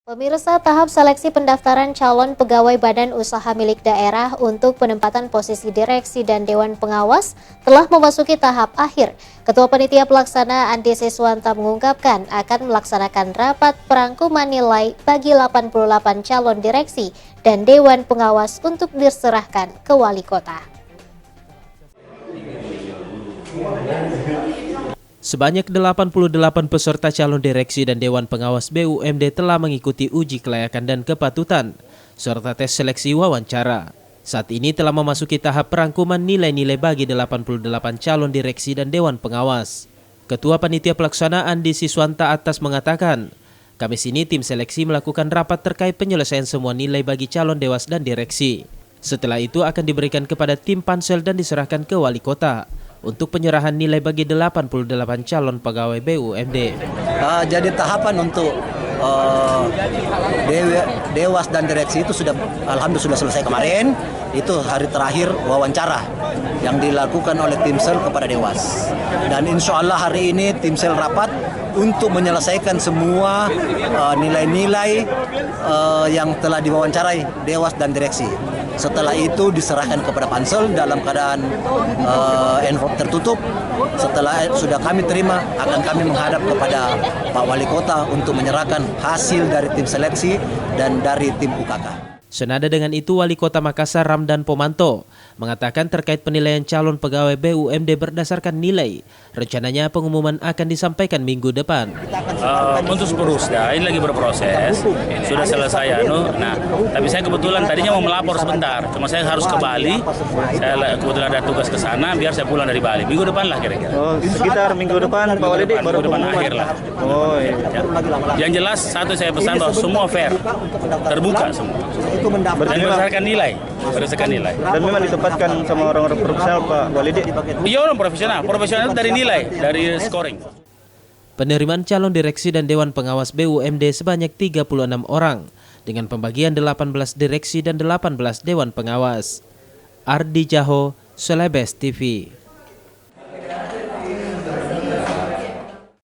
Pemirsa, tahap seleksi pendaftaran calon pegawai badan usaha milik daerah untuk penempatan posisi direksi dan dewan pengawas telah memasuki tahap akhir. Ketua Panitia Pelaksana Andi Siswanta mengungkapkan akan melaksanakan rapat perangkuman nilai bagi 88 calon direksi dan dewan pengawas untuk diserahkan ke wali kota. Sebanyak 88 peserta calon direksi dan Dewan Pengawas BUMD telah mengikuti uji kelayakan dan kepatutan, serta tes seleksi wawancara. Saat ini telah memasuki tahap perangkuman nilai-nilai bagi 88 calon direksi dan Dewan Pengawas. Ketua Panitia Pelaksana Andi Siswanta Atas mengatakan, Kamis ini tim seleksi melakukan rapat terkait penyelesaian semua nilai bagi calon dewas dan direksi. Setelah itu akan diberikan kepada tim pansel dan diserahkan ke wali kota untuk penyerahan nilai bagi 88 calon pegawai BUMD. Jadi tahapan untuk dewas dan direksi itu alhamdulillah sudah selesai kemarin. Itu hari terakhir wawancara yang dilakukan oleh Timsel kepada dewas. Dan insya Allah hari ini Timsel rapat untuk menyelesaikan semua nilai-nilai yang telah diwawancarai dewas dan direksi. Setelah itu diserahkan kepada pansel dalam keadaan envelope tertutup. Setelah sudah kami terima, akan kami menghadap kepada Pak Wali Kota untuk menyerahkan hasil dari tim seleksi dan dari tim UKK. Senada dengan itu, Wali Kota Makassar Ramdan Pomanto mengatakan terkait penilaian calon pegawai BUMD berdasarkan nilai. Rencananya pengumuman akan disampaikan minggu depan. Untuk seterusnya, ini lagi berproses, sudah selesai. Nah, tapi saya kebetulan tadinya mau melapor sebentar, cuma saya harus ke Bali. Saya kebetulan ada tugas ke sana, biar saya pulang dari Bali. Minggu depan lah kira-kira. Oh, sekitar minggu depan Pak Walidi baru minggu depan akhir lah. Oh iya. Ya. Yang jelas satu saya pesan bahwa semua fair, terbuka semua. Dan berdasarkan nilai. Dan memang ditempatkan sama orang-orang profesional Pak Walidi. Iya, orang profesional. Profesional dari nilai, dari scoring. Penerimaan calon direksi dan Dewan Pengawas BUMD sebanyak 36 orang dengan pembagian 18 direksi dan 18 Dewan Pengawas. Ardi Jaho, Celebes TV.